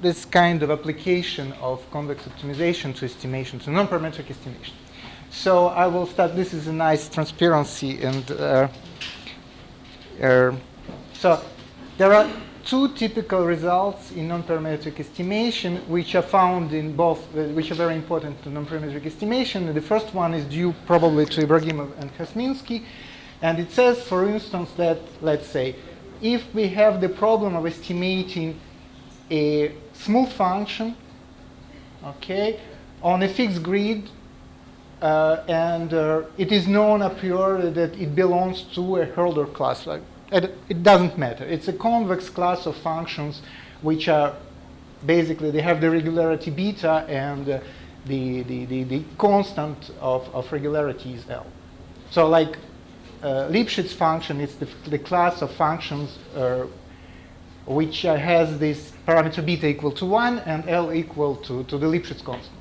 this kind of application of convex optimization to estimation, to non-parametric estimation. So I will start. This is a nice transparency, and so there are two typical results in non-parametric estimation, which are found in both, which are very important to non-parametric estimation. And the first one is due probably to Ibragimov and Khasminsky, and it says, for instance, that let's say if we have the problem of estimating a smooth function, okay, on a fixed grid, and it is known a priori that it belongs to a Hölder class. Like, it doesn't matter. It's a convex class of functions which are basically, they have the regularity beta, and the constant of regularity is L. So like Lipschitz function is the class of functions which has this parameter beta equal to 1 and L equal to the Lipschitz constant.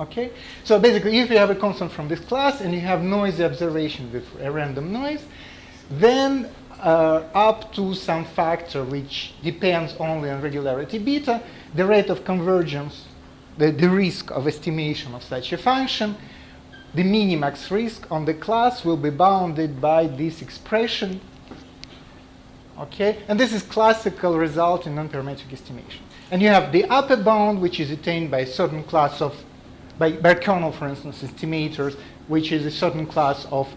Okay? So basically, if you have a constant from this class and you have noisy observation with a random noise, then up to some factor which depends only on regularity beta, the rate of convergence, the risk of estimation of such a function, the minimax risk on the class will be bounded by this expression. Okay? And this is classical result in non-parametric estimation. And you have the upper bound, which is attained by a certain class of, by kernel, for instance, estimators, which is a certain class of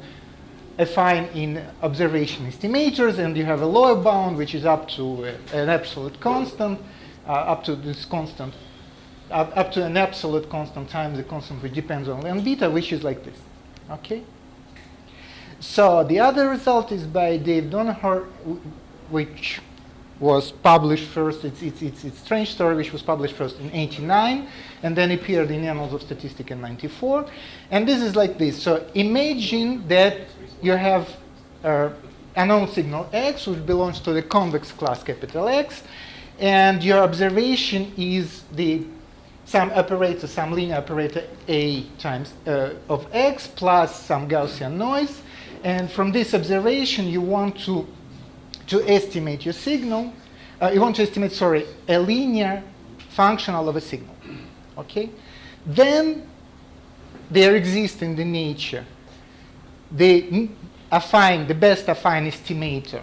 affine in observation estimators, and you have a lower bound, which is up to an absolute constant, up to this constant, up to an absolute constant times the constant which depends only on beta, which is like this. Okay? So the other result is by Dave Donahoe, which was published first. It's a strange story, which was published first in '89, and then appeared in Annals of Statistics in '94. And this is like this. So imagine that you have a known signal x, which belongs to the convex class capital X, and your observation is some operator, some linear operator A times of x plus some Gaussian noise. And from this observation, you want to estimate your signal. You want to estimate, sorry, a linear functional of a signal. Okay? Then there exists in the nature the best affine estimator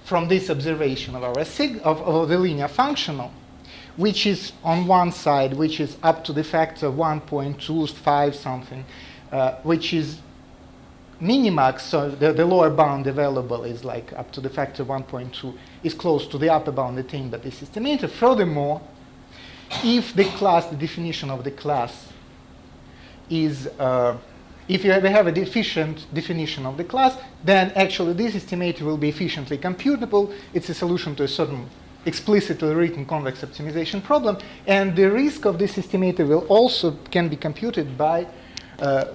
from this observation of our of the linear functional, which is on one side, which is up to the factor 1.25 something, which is minimax, so the lower bound available is like up to the factor 1.2, is close to the upper bound attained by this estimator. Furthermore, if the class, the definition of the class is, if you have a deficient definition of the class, then actually this estimator will be efficiently computable. It's a solution to a certain explicitly written convex optimization problem, and the risk of this estimator will also can be computed by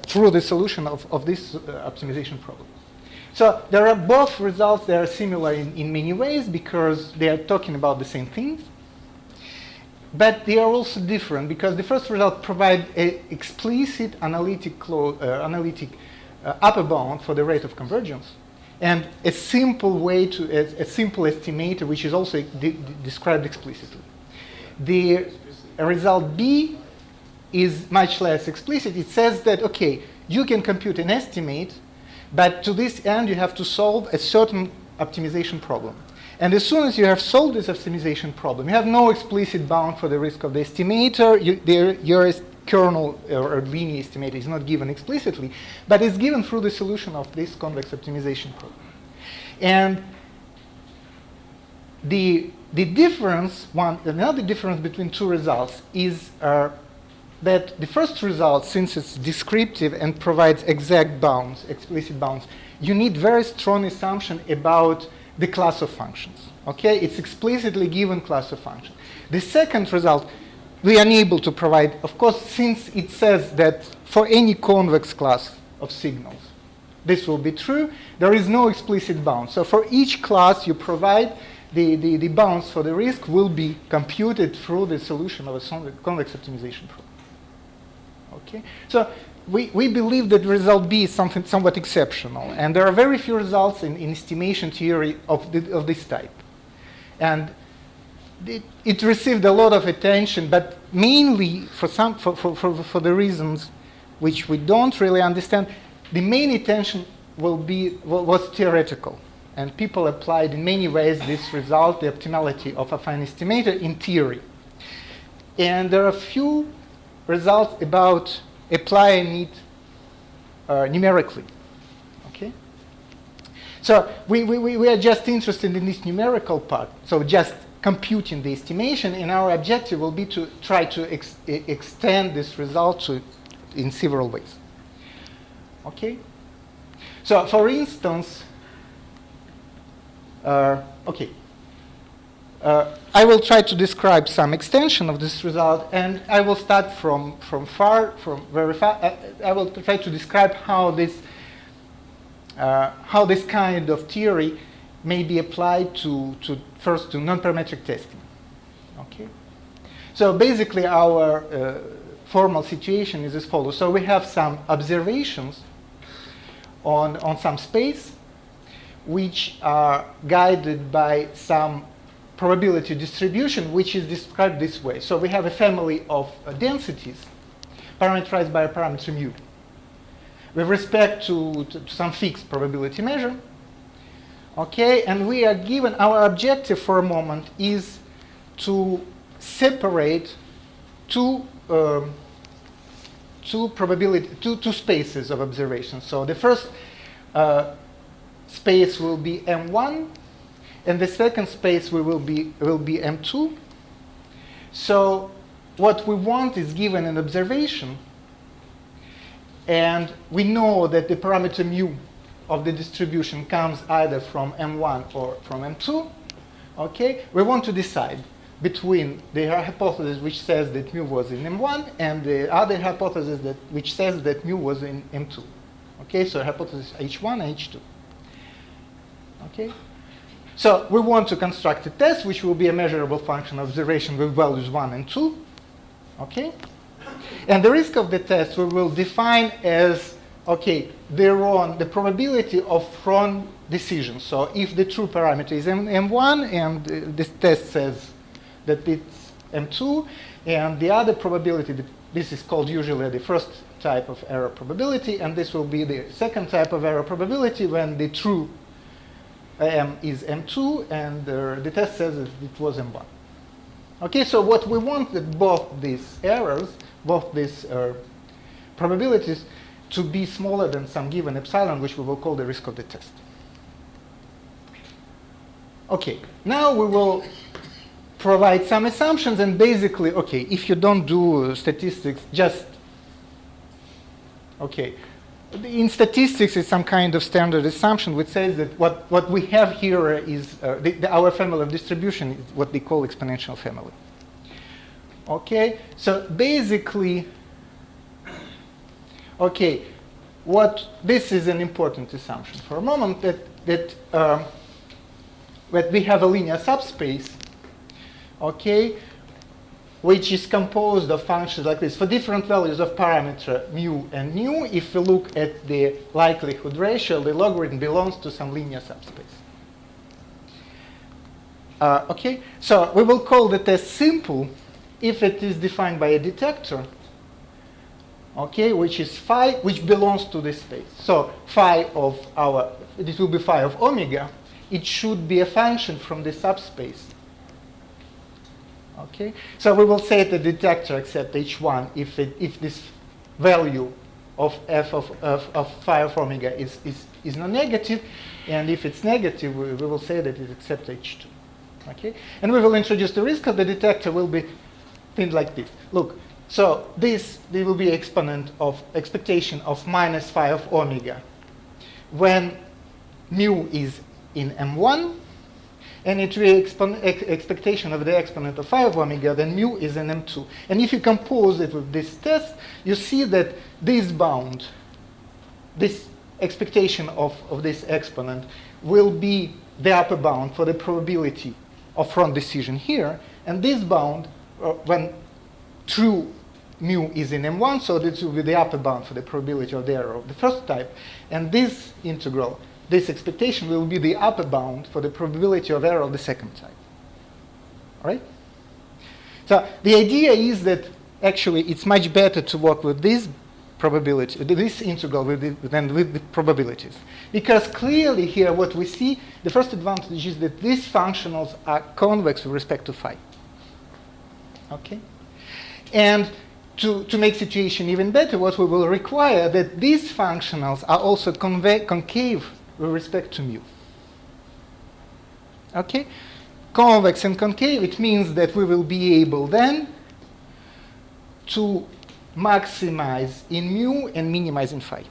through the solution of this optimization problem. So there are both results that are similar in many ways because they are talking about the same things. But they are also different because the first result provides an explicit analytic upper bound for the rate of convergence, and a simple way to a simple estimator, which is also described explicitly. The result B is much less explicit. It says that, okay, you can compute an estimate, but to this end you have to solve a certain optimization problem. And as soon as you have solved this optimization problem, you have no explicit bound for the risk of the estimator. Your kernel or linear estimator is not given explicitly, but it's given through the solution of this convex optimization problem. And the difference, another difference between two results is that the first result, since it's descriptive and provides exact bounds, explicit bounds, you need very strong assumption about the class of functions. Okay, it's explicitly given class of functions. The second result, we are unable to provide, of course, since it says that for any convex class of signals, this will be true. There is no explicit bound. So for each class you provide, the bounds for the risk will be computed through the solution of a convex optimization problem. Okay, so we believe that result B is something somewhat exceptional, and there are very few results in estimation theory of this type. And it received a lot of attention, but mainly for the reasons which we don't really understand. The main attention was theoretical, and people applied in many ways this result, the optimality of affine estimator, in theory. And there are a few results about applying it numerically. Okay. So we are just interested in this numerical part. So just computing the estimation, and our objective will be to try to extend this result in several ways. Okay? So, for instance, I will try to describe some extension of this result, and I will start from very far. I will try to describe how this kind of theory may be applied first to non-parametric testing. Okay. So basically, our formal situation is as follows. So we have some observations on some space, which are guided by some probability distribution, which is described this way. So we have a family of densities parameterized by a parameter mu with respect to some fixed probability measure. Okay, and we are given, our objective for a moment is to separate two spaces of observation. So the first space will be M1, and the second space will be M2. So what we want is given an observation, and we know that the parameter mu of the distribution comes either from M1 or from M2. Okay, we want to decide between the hypothesis which says that mu was in M1 and the other hypothesis which says that mu was in M2. Okay, so hypothesis H1 and H2. Okay, so we want to construct a test which will be a measurable function of observation with values 1 and 2. Okay, and the risk of the test we will define as, okay, the probability of wrong decisions. So if the true parameter is M1 and this test says that it's M2, and the other probability, this is called usually the first type of error probability, and this will be the second type of error probability when the true M is M2 and the test says that it was M1. Okay, so what we want that both these errors, both these probabilities, to be smaller than some given epsilon, which we will call the risk of the test. Okay, now we will provide some assumptions, and basically, okay, if you don't do statistics, just, okay, in statistics it's some kind of standard assumption which says that what we have here is our family of distribution is what they call exponential family. Okay, so basically, okay, this is an important assumption for a moment, that we have a linear subspace, okay, which is composed of functions like this for different values of parameter mu and nu. If we look at the likelihood ratio, the logarithm belongs to some linear subspace. Okay, so we will call the test simple if it is defined by a detector, okay, which is phi, which belongs to this space. So phi of it will be phi of omega. It should be a function from the subspace. Okay, so we will say the detector accepts H1 if this value of f of phi of omega is non-negative, and if it's negative, we will say that it accepts H2. Okay, and we will introduce the risk of the detector will be things like this. Look, so there will be exponent of expectation of minus phi of omega when mu is in M1, and it will be expectation of the exponent of phi of omega, then mu is in M2. And if you compose it with this test, you see that this bound, this expectation of this exponent, will be the upper bound for the probability of wrong decision here. And this bound, when true mu is in M1, so this will be the upper bound for the probability of the error of the first type. And this integral, this expectation will be the upper bound for the probability of error of the second type. All right? So the idea is that actually it's much better to work with this probability, this integral than with the probabilities. Because clearly here what we see, the first advantage is that these functionals are convex with respect to phi. Okay? And to make situation even better, what we will require that these functionals are also concave with respect to mu. Okay? Convex and concave, it means that we will be able then to maximize in mu and minimize in phi.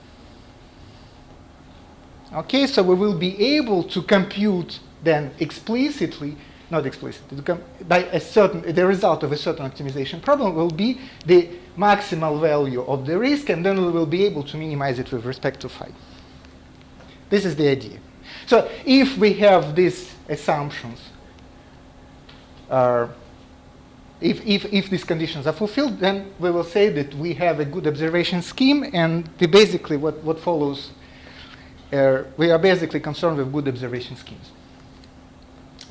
Okay, so we will be able to compute then explicitly, not explicitly, by a certain, the result of a certain optimization problem will be the maximal value of the risk, and then we will be able to minimize it with respect to phi. This is the idea. So if we have these assumptions, if these conditions are fulfilled, then we will say that we have a good observation scheme, and basically what follows, we are basically concerned with good observation schemes.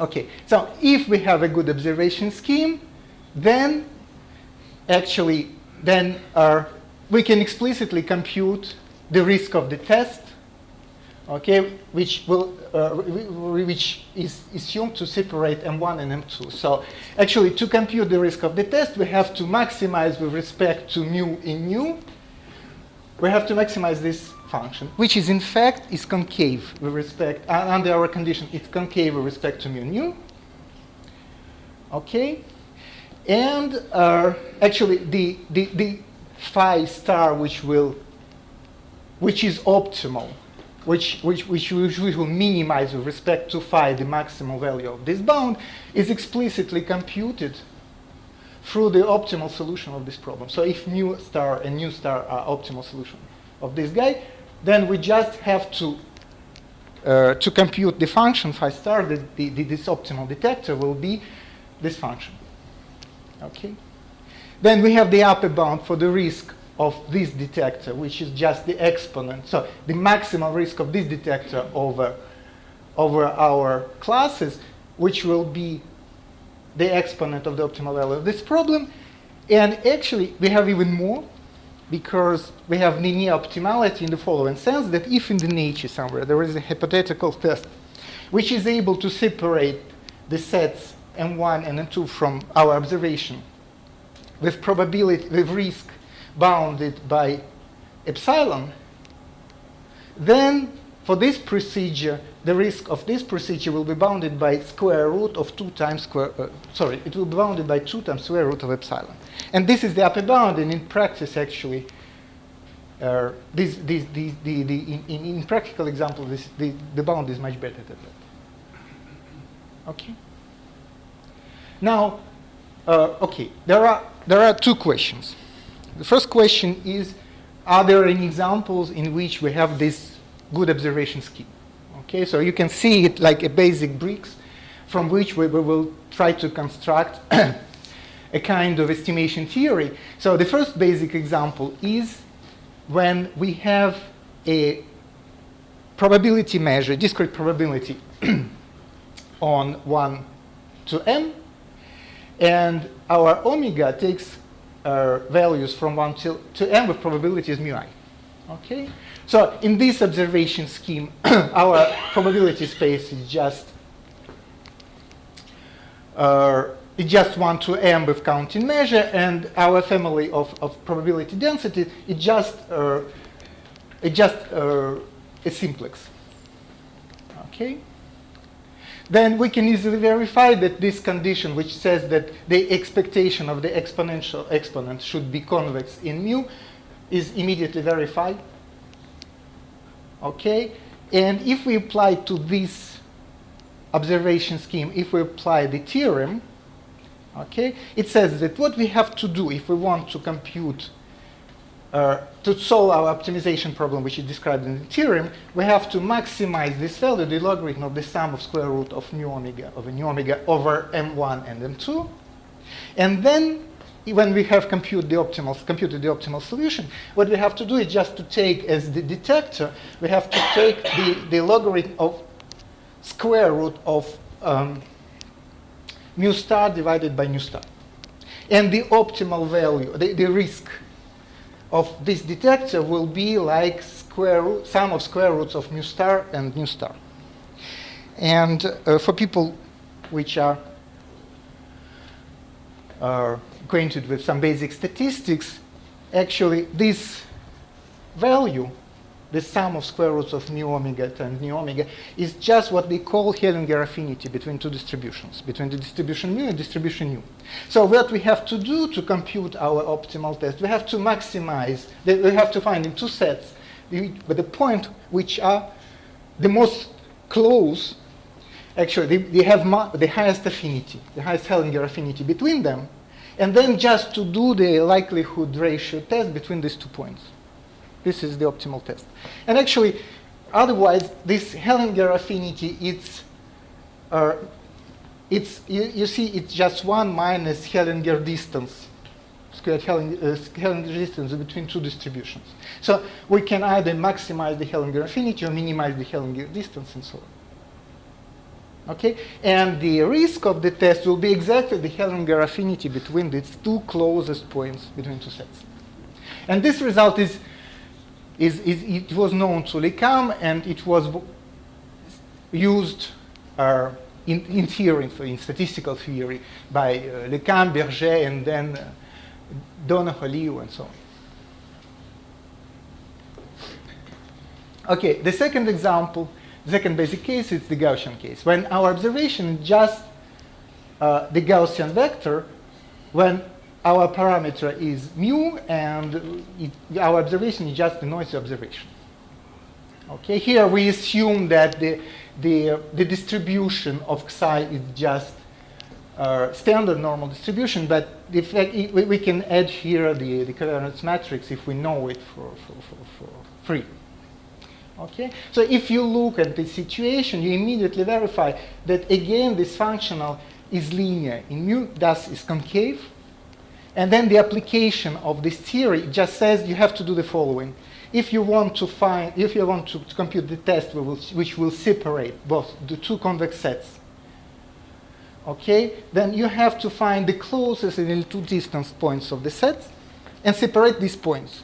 Okay, so if we have a good observation scheme, then actually, we can explicitly compute the risk of the test, okay, which is assumed to separate M1 and M2. So actually, to compute the risk of the test, we have to maximize with respect to mu in nu. We have to maximize this function, which is in fact is concave with respect, under our condition, it's concave with respect to mu nu. Okay, and actually the phi star which is optimal, which we will minimize with respect to phi the maximal value of this bound, is explicitly computed through the optimal solution of this problem. So if mu star and nu star are optimal solution of this guy, then we just have to compute the function phi star, this optimal detector will be this function. Okay. Then we have the upper bound for the risk of this detector, which is just the exponent. So the maximal risk of this detector over our classes, which will be the exponent of the optimal value of this problem. And actually, we have even more, because we have linear optimality in the following sense, that if in the nature somewhere there is a hypothetical test which is able to separate the sets M1 and M2 from our observation with probability, with risk bounded by epsilon, then for this procedure, the risk of this procedure will be bounded by square root of 2 times square, it will be bounded by 2 times square root of epsilon. And this is the upper bound, and in practice, actually, in practical example, the bound is much better than that. Okay. Now, okay, there are two questions. The first question is, are there any examples in which we have this good observation scheme? Okay, so you can see it like a basic bricks from which we will try to construct a kind of estimation theory. So the first basic example is when we have a probability measure, discrete probability on 1 to m, and our omega takes values from 1 to m with probabilities mu I. Okay? So in this observation scheme, our probability space is just 1 to m with counting measure, and our family of probability density is just a simplex. Okay? Then we can easily verify that this condition, which says that the expectation of the exponential exponent should be convex in mu, is immediately verified. Okay? And if we apply to this observation scheme, if we apply the theorem, okay, it says that what we have to do if we want to compute, to solve our optimization problem, which is described in the theorem, we have to maximize this value, the logarithm of the sum of square root of mu omega over m1 and m2. And then, when we have computed the optimal solution, what we have to do is just to take as the detector, we have to take the logarithm of square root of mu star divided by nu star. And the optimal value, the risk of this detector will be like sum of square roots of mu star and nu star. And for people which are acquainted with some basic statistics, actually this value, the sum of square roots of mu omega and nu omega, is just what they call Hellinger affinity between two distributions, between the distribution mu and distribution nu. So what we have to do to compute our optimal test, we have to maximize, we have to find in two sets the point which are the most close. Actually, they have the highest affinity, the highest Hellinger affinity between them, and then just to do the likelihood ratio test between these 2 points. This is the optimal test. And actually, otherwise, this Hellinger affinity, you see, it's just 1 minus Hellinger distance, squared Hellinger distance between two distributions. So we can either maximize the Hellinger affinity or minimize the Hellinger distance and so on. Okay, and the risk of the test will be exactly the Hellinger affinity between these two closest points between two sets. And this result it was known to LeCam, and it was used in theory, in statistical theory, by LeCam, Berger, and then Donahoe, Liu, and so on. Okay, the second example. The second basic case is the Gaussian case. When our observation is just the Gaussian vector, when our parameter is mu and our observation is just the noisy observation. Okay, here we assume that the distribution of psi is just standard normal distribution, but we can add here the covariance matrix if we know it for free. Okay, so if you look at the situation, you immediately verify that again this functional is linear in mu, thus is concave. And then the application of this theory just says you have to do the following. If you want to compute the test which will separate both the two convex sets, okay, then you have to find the closest and the two distance points of the sets and separate these points.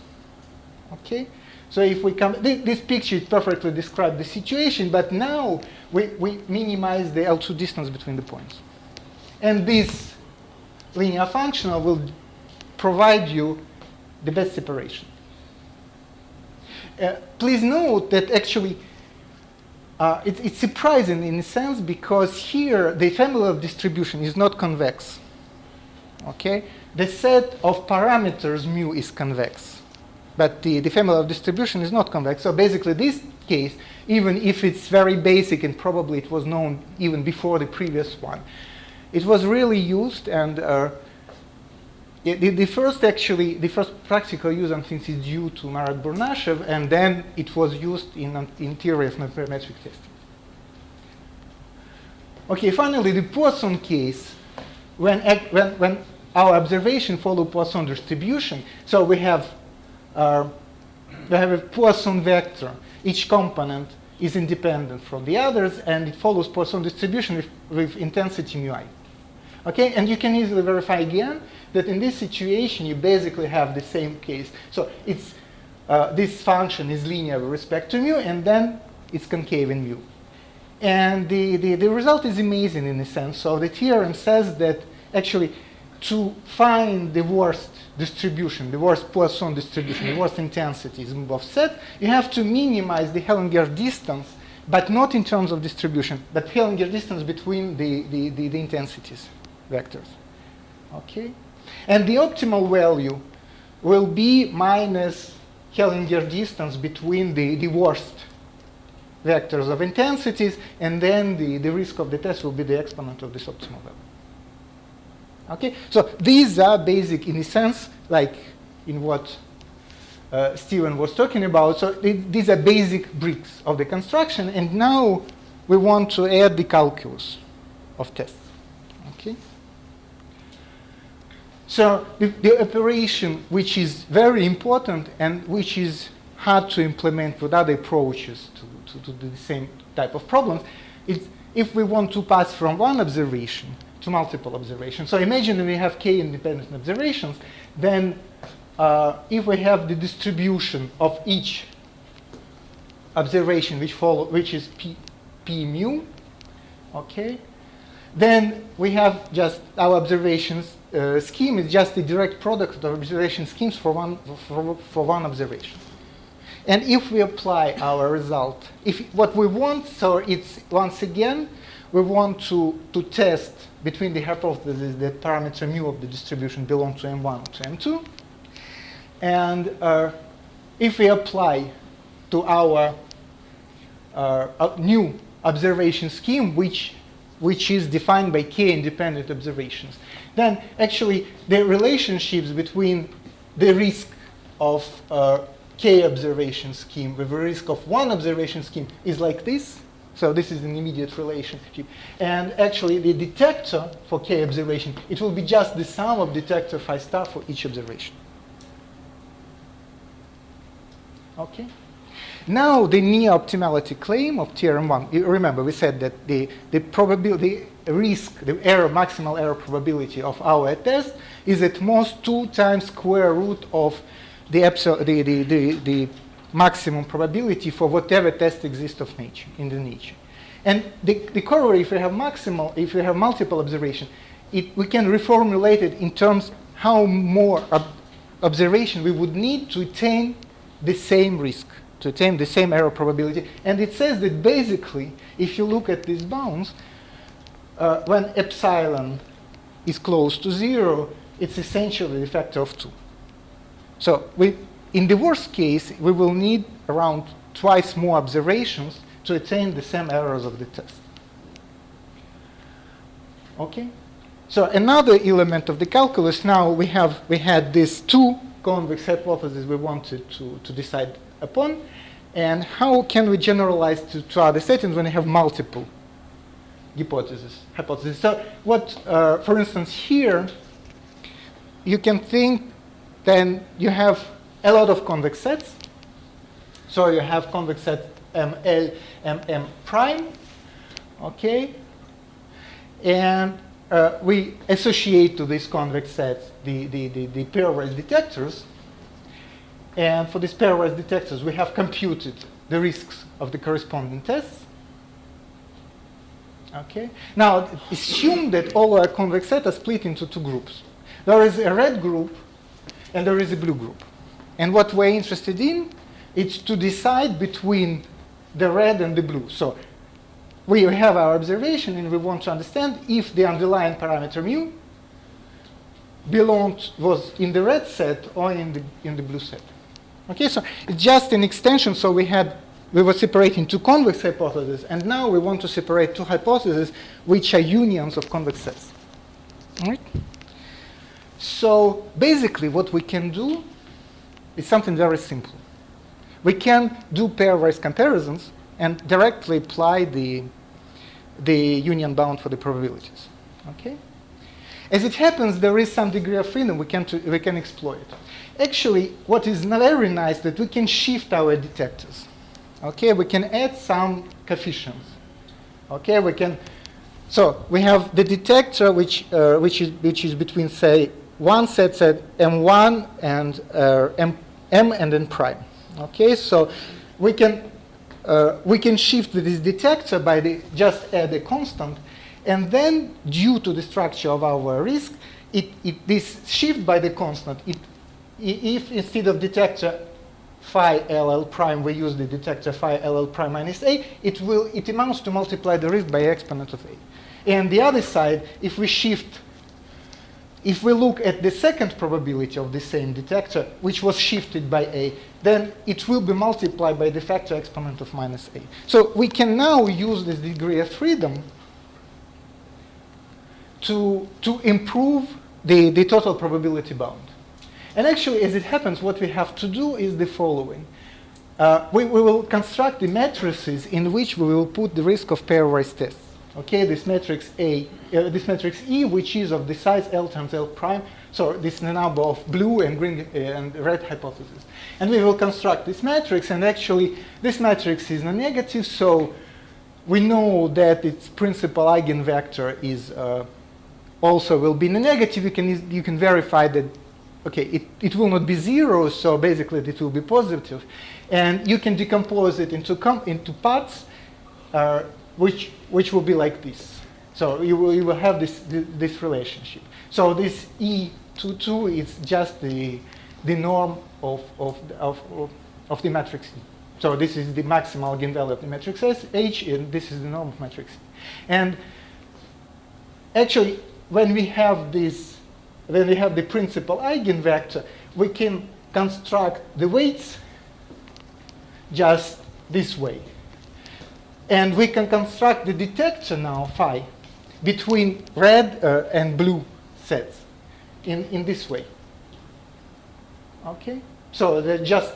Okay. So if we come, this picture perfectly describes the situation, but now we minimize the L2 distance between the points. And this linear functional will provide you the best separation. Please note that actually it's surprising in a sense because here the family of distribution is not convex. Okay? The set of parameters mu is convex. But the family of distribution is not convex. So basically this case, even if it's very basic and probably it was known even before the previous one, it was really used, and the first practical use I think is due to Marat Burnashev, and then it was used in theory of nonparametric testing. Okay, finally the Poisson case, when our observation follow Poisson distribution, so we have a Poisson vector. Each component is independent from the others, and it follows Poisson distribution with intensity mu I. Okay, and you can easily verify again that in this situation you basically have the same case. So it's this function is linear with respect to mu, and then it's concave in mu. And the result is amazing in a sense. So the theorem says that actually to find the worst distribution, the worst Poisson distribution, the worst intensities in both sets, you have to minimize the Hellinger distance, but not in terms of distribution, but Hellinger distance between the intensities vectors. Okay? And the optimal value will be minus Hellinger distance between the worst vectors of intensities, and then the risk of the test will be the exponent of this optimal value. Okay, so these are basic in a sense, like in what Steven was talking about. So these are basic bricks of the construction, and now we want to add the calculus of tests. Okay. So the operation which is very important and which is hard to implement with other approaches to do the same type of problems is if we want to pass from one observation to multiple observations. So imagine we have k independent observations, then if we have the distribution of each observation which is p mu, okay, then we have just our observations scheme is just the direct product of observation schemes for one observation. And if we apply our result, if what we want, so it's once again, we want to test between the hypotheses that parameter mu of the distribution belong to M1 or to M2. And if we apply to our new observation scheme, which is defined by k independent observations, then actually the relationships between the risk of k observation scheme with the risk of one observation scheme is like this. So this is an immediate relationship. And actually the detector for k observation, it will be just the sum of detector phi star for each observation. Okay? Now the near optimality claim of theorem 1. You remember we said that the probability, the risk, the error, maximal error probability of our test is at most 2 times square root of the maximum probability for whatever test exists of nature in the nature. And the corollary, if we have if we have multiple observation, we can reformulate it in terms how more observation we would need to attain the same risk, to attain the same error probability. And it says that basically, if you look at these bounds, when epsilon is close to 0, it's essentially the factor of 2. So in the worst case, we will need around twice more observations to attain the same errors of the test. Okay? So another element of the calculus, now we had these 2 convex hypotheses we wanted to decide upon, and how can we generalize to other settings when we have multiple hypotheses? So what, for instance, here, you can think then you have a lot of convex sets. So you have convex set ML, MM prime, okay? And we associate to these convex sets the pairwise detectors. And for these pairwise detectors, we have computed the risks of the corresponding tests. Okay? Now, assume that all our convex sets are split into 2 groups. There is a red group and there is a blue group. And what we're interested in is to decide between the red and the blue. So we have our observation and we want to understand if the underlying parameter mu was in the red set or in the blue set. Okay, so it's just an extension. So we were separating 2 convex hypotheses, and now we want to separate 2 hypotheses which are unions of convex sets. All right? So basically what we can do is something very simple. We can do pairwise comparisons and directly apply the union bound for the probabilities. Okay? As it happens, there is some degree of freedom we can exploit. Actually, what is very nice that we can shift our detectors. Okay, we can add some coefficients. Okay, so we have the detector which is between, say, one set M1 and M and N prime. Okay, so we can shift this detector by just add a constant, and then due to the structure of our risk, this shift by the constant, if instead of detector phi LL prime we use the detector phi LL prime minus A, it amounts to multiply the risk by exponent of A. And the other side, if we look at the second probability of the same detector, which was shifted by A, then it will be multiplied by the factor exponent of minus A. So we can now use this degree of freedom to improve the total probability bound. And actually, as it happens, what we have to do is the following. We will construct the matrices in which we will put the risk of pairwise tests. Okay, this matrix E, which is of the size L times L prime. So this is the number of blue and green and red hypotheses. And we will construct this matrix, and actually this matrix is non-negative, so we know that its principal eigenvector is also will be negative, you can verify that, okay, it will not be 0, so basically it will be positive. And you can decompose it into parts, which will be like this. So you will have this relationship. So this E22 is just the norm of the matrix E. So this is the maximal eigenvalue of the matrix H, and this is the norm of matrix E. And actually, when we have the principal eigenvector, we can construct the weights just this way. And we can construct the detector now, phi, between red and blue sets in this way. Okay? So they're just,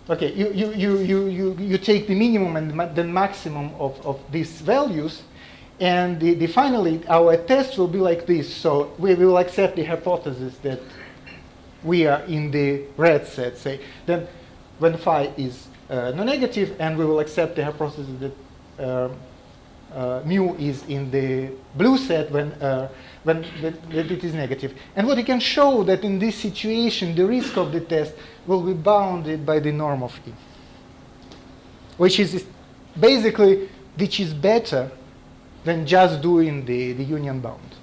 okay, you take the minimum and the maximum of these values, and finally our test will be like this. So we will accept the hypothesis that we are in the red set, say, then when phi is non-negative, and we will accept the hypothesis that mu is in the blue set when it is negative. And what you can show that in this situation the risk of the test will be bounded by the norm of E, which is basically better than just doing the union bound.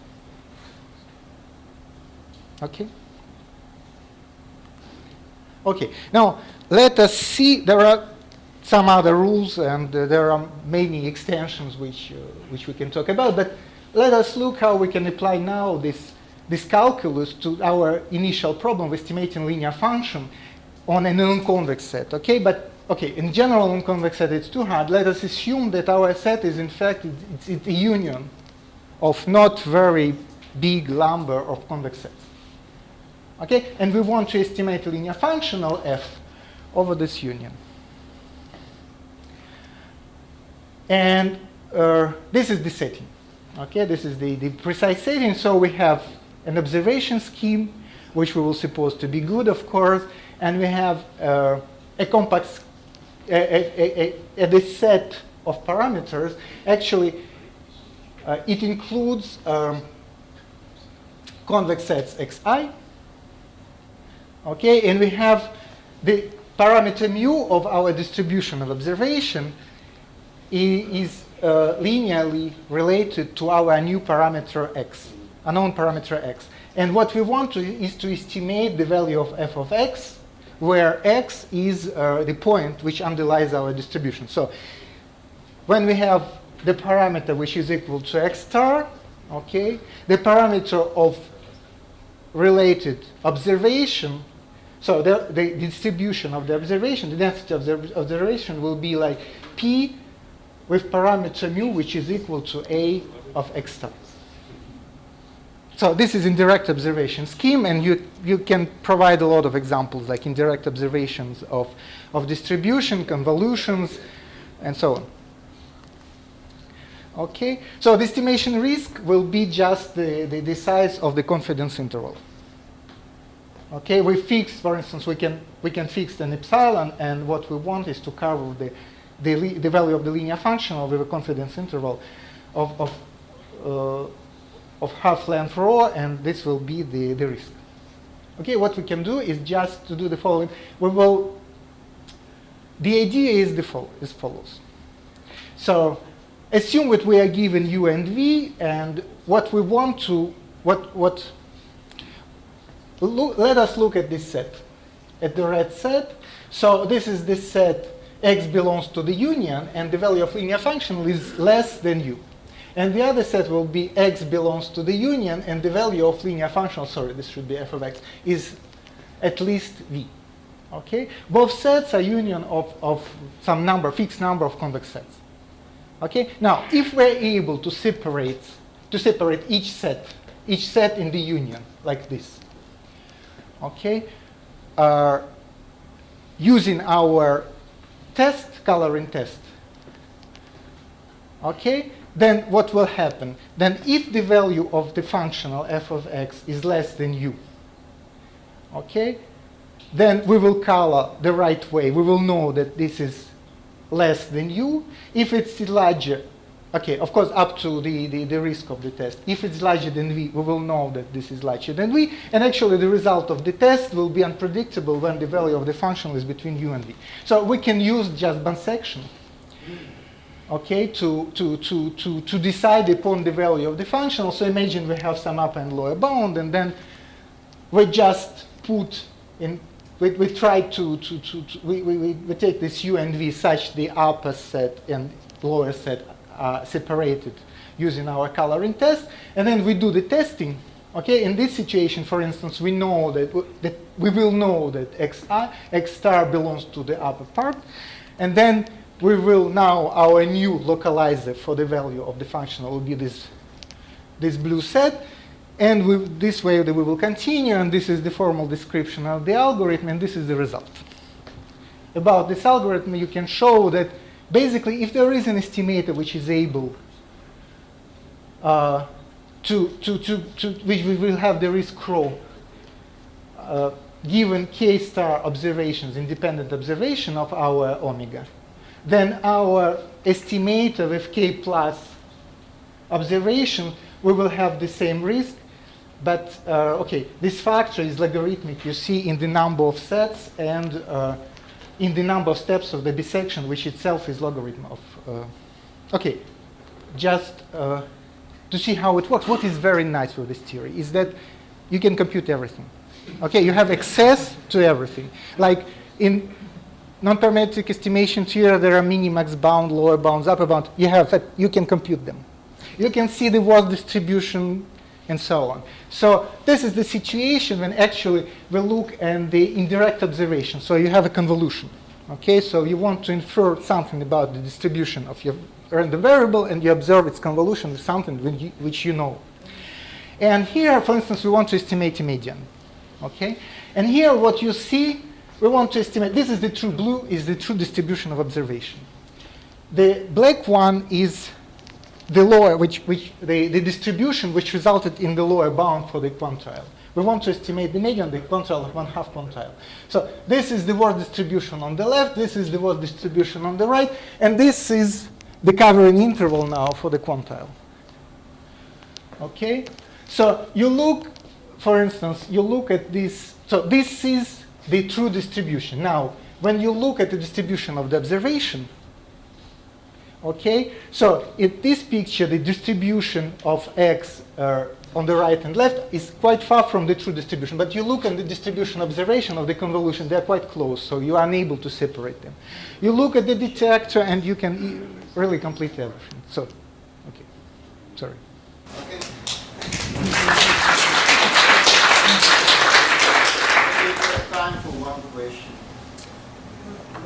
Okay? Okay, now let us see, there are some other rules, and there are many extensions which we can talk about, but let us look how we can apply now this calculus to our initial problem of estimating linear function on a non-convex set. Okay, but okay, in general non-convex set it's too hard. Let us assume that our set is in fact it's a union of not very big number of convex sets. Okay, and we want to estimate a linear functional f over this union. And this is the setting. Okay, this is the precise setting. So we have an observation scheme, which we will suppose to be good, of course, and we have a compact, this set of parameters. Actually, it includes convex sets xi. Okay, and we have the parameter mu of our distribution of observation is linearly related to our new parameter x, a known parameter x. And what we want is to estimate the value of f of x, where x is the point which underlies our distribution. So when we have the parameter which is equal to x star, okay, the parameter of related observation, so the distribution of the observation, the density of the observation will be like p with parameter mu, which is equal to a of x star. So this is indirect observation scheme, and you can provide a lot of examples, like indirect observations of distribution, convolutions, and so on. Okay, so the estimation risk will be just the size of the confidence interval. Okay, we fix, for instance, we can fix an epsilon, and what we want is to cover the value of the linear function over the confidence interval of half length rho, and this will be the risk. Okay, what we can do is just to do the following. The idea is as follows. So assume that we are given u and v, and what we want to let us look at this set, at the red set. So this is the set x belongs to the union, and the value of linear function is less than u. And the other set will be x belongs to the union, and the value of linear function, sorry, this should be f of x, is at least v. Okay? Both sets are union of some number, fixed number of convex sets. Okay? Now, if we're able to separate each set in the union, like this, okay, using our coloring test, okay, then what will happen? Then if the value of the functional f of x is less than u, okay, then we will color the right way. We will know that this is less than u. If it's larger, Okay, of course, up to the risk of the test. If it's larger than v, we will know that this is larger than v, and actually the result of the test will be unpredictable when the value of the function is between u and v. So we can use just bisection, okay, to decide upon the value of the function. So imagine we have some upper and lower bound, and then we just put in, we try we take this u and v such the upper set and lower set are separated using our coloring test, and then we do the testing. Okay, in this situation, for instance, we know that we will know that x star belongs to the upper part, and then we will now our new localizer for the value of the function will be this blue set, and this way we will continue, and this is the formal description of the algorithm, and this is the result. About this algorithm, you can show that basically, if there is an estimator which is able which we will have the risk rho given k star observations, independent observation of our omega, then our estimator with k plus observation, we will have the same risk. But okay, this factor is logarithmic, you see, in the number of sets and in the number of steps of the bisection, which itself is logarithm of. Okay, just to see how it works. What is very nice with this theory is that you can compute everything. Okay, you have access to everything. Like in non-parametric estimation theory, there are minimax bound, lower bounds, upper bound. You can compute them. You can see the worth distribution and so on. So this is the situation when actually we look at the indirect observation. So you have a convolution. Okay, so you want to infer something about the distribution of your random variable, and you observe its convolution with something which you know. And here, for instance, we want to estimate a median. Okay, and here what you see, we want to estimate. This is the true blue, is the true distribution of observation. The black one is the lower, the distribution which resulted in the lower bound for the quantile. We want to estimate the median, the quantile of 1/2 quantile. So this is the worth distribution on the left, this is the worth distribution on the right, and this is the covering interval now for the quantile. Okay? So you look, for instance, you look at this. So this is the true distribution. Now, when you look at the distribution of the observation, okay, so in this picture, the distribution of x on the right and left is quite far from the true distribution. But you look at the distribution observation of the convolution, they're quite close, so you are unable to separate them. You look at the detector, and you can really complete everything. So, okay, sorry. Okay. Time for one question.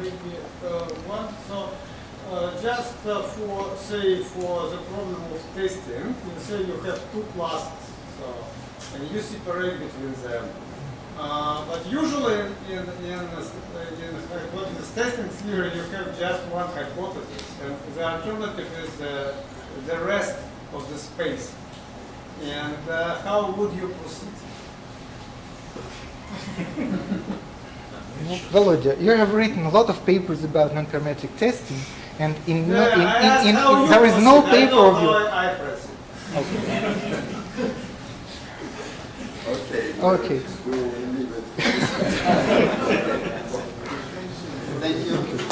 Maybe one. So just for the problem of testing, you say you have two classes, so and you separate between them. But usually in hypothesis testing theory, you have just one hypothesis, and the alternative is the rest of the space. And how would you proceed? Volodya, you have written a lot of papers about non-parametric testing, and there is no paper of you. I press it. Okay. Okay. We will leave it. Thank you.